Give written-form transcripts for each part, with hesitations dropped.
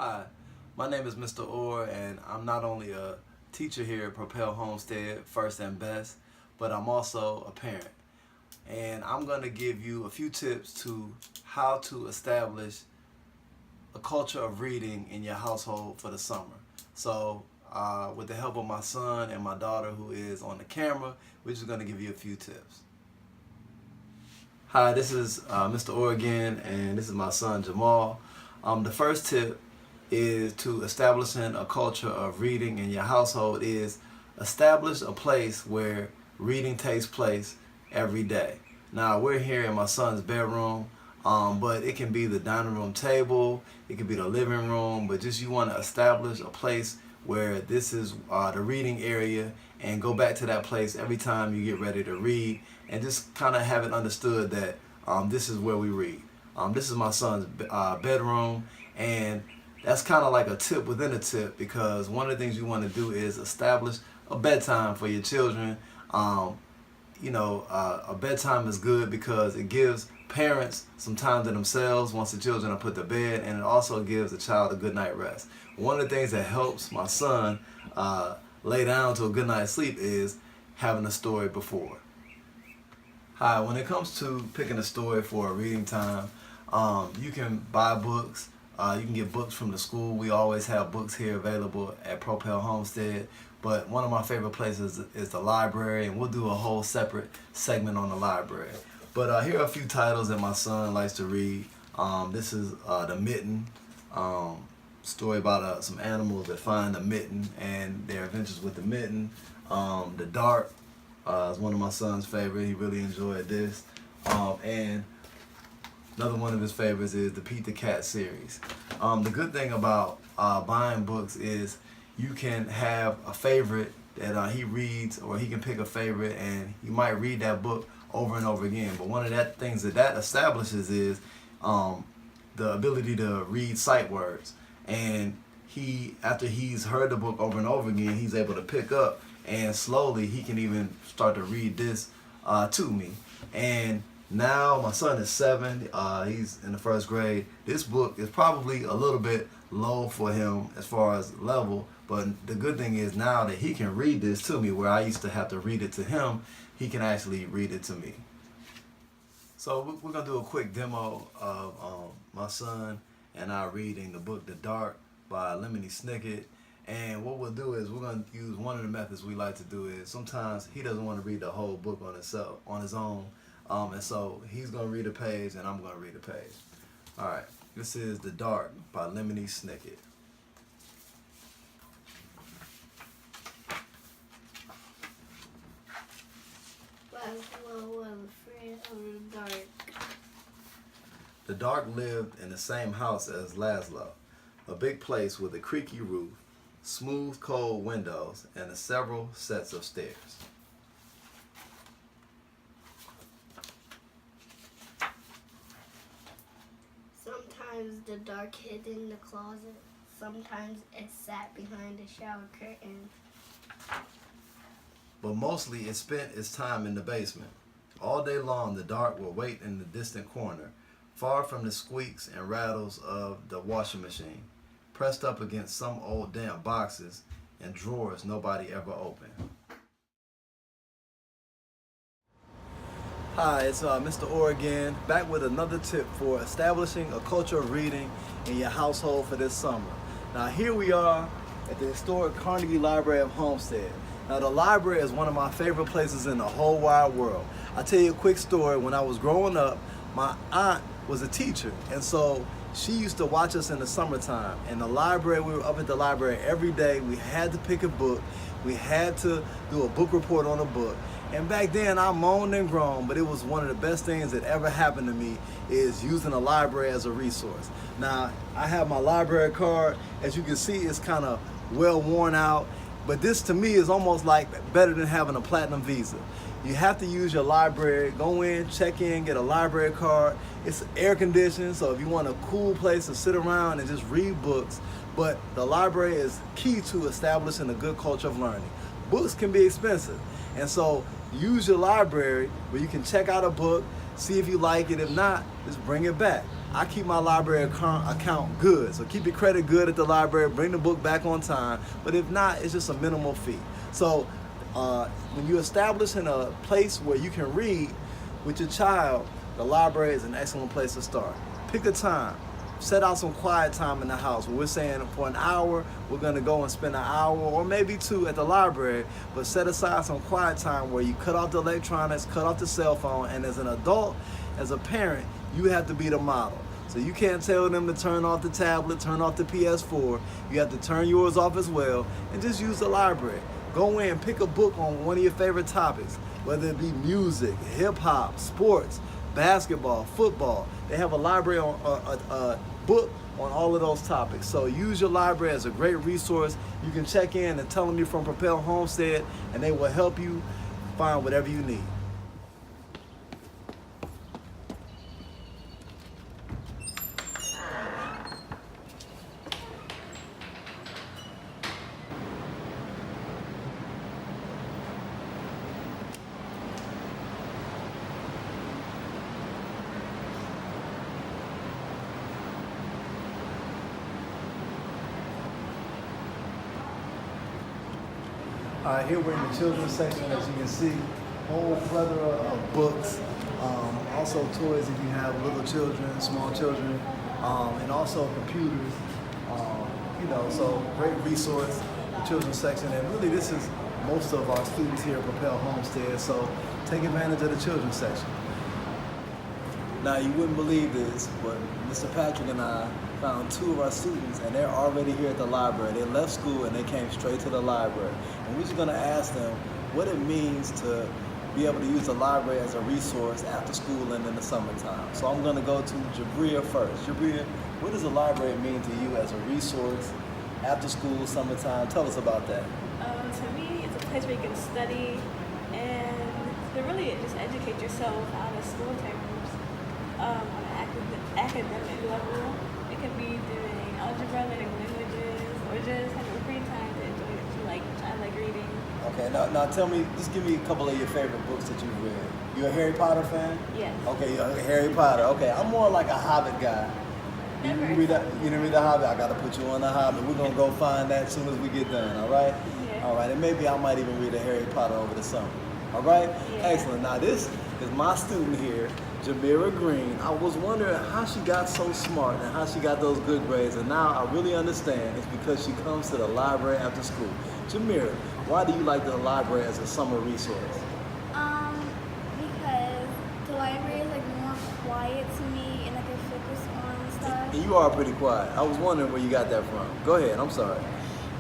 Hi, my name is Mr. Orr, and I'm not only a teacher here at Propel Homestead, First and Best, but I'm also a parent. And I'm going to give you a few tips to how to establish a culture of reading in your household for the summer. So, with the help of my son and my daughter who is on the camera, we're just going to give you a few tips. Hi, this is Mr. Orr again, and this is my son Jamal. The first tip is to establishing a culture of reading in your household is establish a place where reading takes place every day. Now we're here in my son's bedroom, but it can be the dining room table, it can be the living room, but just you want to establish a place where this is the reading area and go back to that place every time you get ready to read and just kind of have it understood that this is where we read. This is my son's bedroom, and that's kind of like a tip within a tip, because one of the things you want to do is establish a bedtime for your children. A bedtime is good because it gives parents some time to themselves once the children are put to bed, and it also gives the child a good night rest. One of the things that helps my son lay down to a good night's sleep is having a story before. Hi, when it comes to picking a story for a reading time, you can buy books. You can get books from the school. We always have books here available at Propel Homestead. But one of my favorite places is the library, and we'll do a whole separate segment on the library. But here are a few titles that my son likes to read. This is The Mitten, story about some animals that find a mitten and their adventures with the mitten. The Dark is one of my son's favorite. He really enjoyed this. And another one of his favorites is the Pete the Cat series. The good thing about buying books is you can have a favorite that he reads, or he can pick a favorite and you might read that book over and over again. But one of the things that establishes is the ability to read sight words. And after he's heard the book over and over again, he's able to pick up, and slowly he can even start to read this to me. And now my son is 7, he's in the first grade. This book is probably a little bit low for him as far as level, but the good thing is now that he can read this to me, where I used to have to read it to him, he can actually read it to me. So we're going to do a quick demo of my son and I reading the book The Dark by Lemony Snicket. And what we'll do is we're going to use one of the methods we like to do is sometimes he doesn't want to read the whole book on his own. And so he's going to read a page and I'm going to read a page. All right, this is The Dark by Lemony Snicket. The Dark. The Dark lived in the same house as Laszlo, a big place with a creaky roof, smooth cold windows, and several sets of stairs. Sometimes the Dark hid in the closet. Sometimes it sat behind the shower curtain. But mostly it spent its time in the basement. All day long the Dark will wait in the distant corner, far from the squeaks and rattles of the washing machine, pressed up against some old damp boxes and drawers nobody ever opened. Hi, it's Mr. Orr again, back with another tip for establishing a culture of reading in your household for this summer. Now here we are at the historic Carnegie Library of Homestead. Now the library is one of my favorite places in the whole wide world. I'll tell you a quick story. When I was growing up, my aunt was a teacher, and so she used to watch us in the summertime. In the library, we were up at the library every day. We had to pick a book. We had to do a book report on a book. And back then I moaned and groaned, but it was one of the best things that ever happened to me is using a library as a resource. Now I have my library card. As you can see, it's kind of well worn out, but this to me is almost like better than having a platinum visa. You have to use your library, go in, check in, get a library card. It's air conditioned, so if you want a cool place to sit around and just read books, but the library is key to establishing a good culture of learning. Books can be expensive, and so use your library where you can check out a book, see if you like it. If not, just bring it back. I keep my library account good, so keep your credit good at the library, bring the book back on time, but if not, it's just a minimal fee. So when you're establishing a place where you can read with your child, the library is an excellent place to start. Pick a time. Set out some quiet time in the house. We're saying for an hour, we're gonna go and spend an hour or maybe 2 at the library, but set aside some quiet time where you cut off the electronics, cut off the cell phone, and as an adult, as a parent, you have to be the model. So you can't tell them to turn off the tablet, turn off the PS4. You have to turn yours off as well and just use the library. Go in, pick a book on one of your favorite topics, whether it be music, hip hop, sports, basketball, football. They have a library on a book on all of those topics. So use your library as a great resource. You can check in and tell them you're from Propel Homestead, and they will help you find whatever you need. All right, here we're in the children's section, as you can see, whole plethora of books, also toys if you have little children, small children, and also computers, so great resource, the children's section, and really this is most of our students here at Propel Homestead, so take advantage of the children's section. Now, you wouldn't believe this, but Mr. Patrick and I found 2 of our students, and they're already here at the library. They left school and they came straight to the library. And we're just gonna ask them what it means to be able to use the library as a resource after school and in the summertime. So I'm gonna go to Jabria first. Jabria, what does the library mean to you as a resource after school, summertime? Tell us about that. To me, it's a place where you can study and to really just educate yourself out of school terms. On an academic level, it could be doing algebra, learning languages, or just having a free time to enjoy what you like, which I like reading. Okay, now tell me, just give me a couple of your favorite books that you've read. You a Harry Potter fan? Yes. Okay, you're a Harry Potter. Okay, I'm more like a Hobbit guy. You didn't read The Hobbit? I gotta put you on The Hobbit. We're gonna go find that as soon as we get done, all right? Yeah. All right, and maybe I might even read a Harry Potter over the summer. All right? Yeah. Excellent. Now this is my student here, Jamira Green. I was wondering how she got so smart and how she got those good grades, and now I really understand it's because she comes to the library after school. Jamira, why do you like the library as a summer resource? Because the library is like more quiet to me and I can focus on stuff. And you are pretty quiet. I was wondering where you got that from. Go ahead, I'm sorry.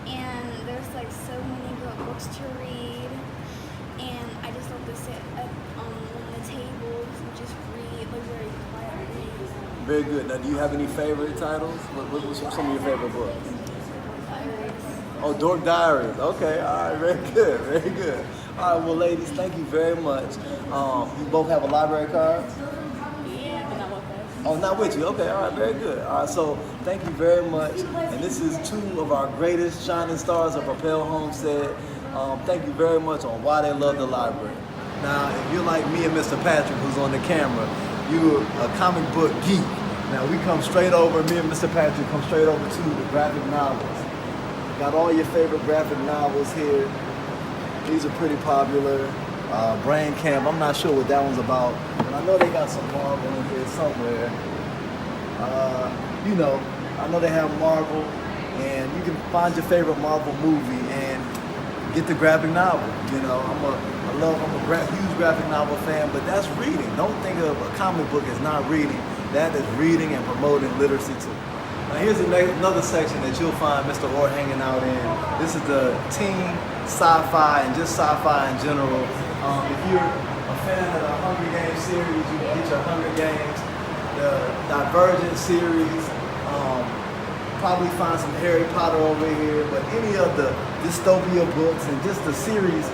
And there's like so many good books to read. And I just love to sit on the tables and just read like very quietly. Very good. Now, do you have any favorite titles? What's some of your favorite books? Oh, Dork Diaries. Okay, all right, very good, very good. All right, well, ladies, thank you very much. You both have a library card? Yeah, but not with us. Oh, not with you. Okay, all right, very good. All right, so thank you very much. And this is 2 of our greatest shining stars of Propel Homestead. Thank you very much on why they love the library. Now, if you're like me and Mr. Patrick, who's on the camera, you're a comic book geek. Now, we come straight over, me and Mr. Patrick come straight over to the graphic novels. Got all your favorite graphic novels here. These are pretty popular. Brain Camp, I'm not sure what that one's about, but I know they got some Marvel in here somewhere. I know they have Marvel, and you can find your favorite Marvel movie and get the graphic novel. I'm a huge graphic novel fan, but that's reading. Don't think of a comic book as not reading. That is reading and promoting literacy too. Now here's another section that you'll find Mr. Orr hanging out in. This is the teen sci-fi and just sci-fi in general. If you're a fan of the Hunger Games series, you can get your Hunger Games. The Divergent Series, probably find some Harry Potter over here, but any of the dystopia books and just the series,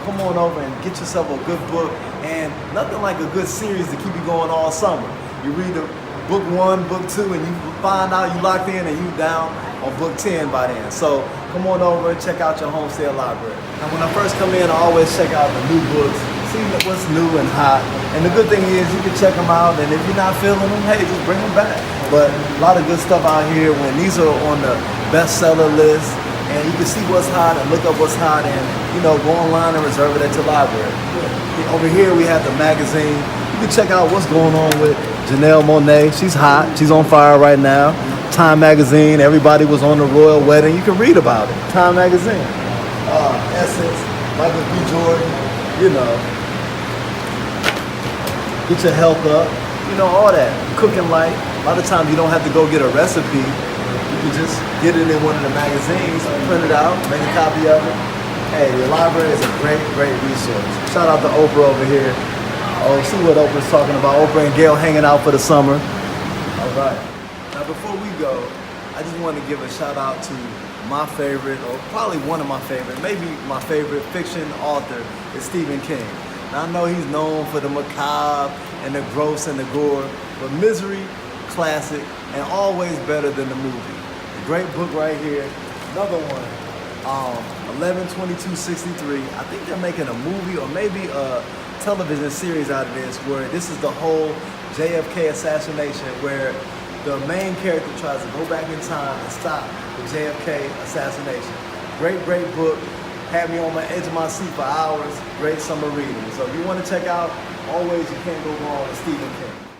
come on over and get yourself a good book. And nothing like a good series to keep you going all summer. You read the book 1, book 2, and you find out you locked in and you down on book 10 by then. So come on over and check out your Homestead library. And when I first come in, I always check out the new books, see what's new and hot. And the good thing is you can check them out, and if you're not feeling them, hey, just bring them back. But a lot of good stuff out here when these are on the bestseller list, and you can see what's hot and look up what's hot, and go online and reserve it at your library. Over here we have the magazine. You can check out what's going on with Janelle Monáe. She's hot. She's on fire right now. Time magazine. Everybody was on the royal wedding. You can read about it. Time magazine. Essence. Michael B. Jordan. Get your health up. All that. Cooking light. A lot of times you don't have to go get a recipe. You can just get it in one of the magazines, print it out, make a copy of it. Hey, the library is a great, great resource. Shout out to Oprah over here. Oh, see what Oprah's talking about. Oprah and Gail hanging out for the summer. All right. Now, before we go, I just want to give a shout out to my favorite, or probably one of my favorite, maybe my favorite fiction author is Stephen King. Now, I know he's known for the macabre and the gross and the gore, but Misery, classic, and always better than the movie. A great book right here. Another one, 11/22/63. I think they're making a movie or maybe a television series out of this, where this is the whole JFK assassination, where the main character tries to go back in time and stop the JFK assassination. Great, great book. Had me on my edge of my seat for hours. Great summer reading. So if you want to check out, always you can't go wrong with Stephen King.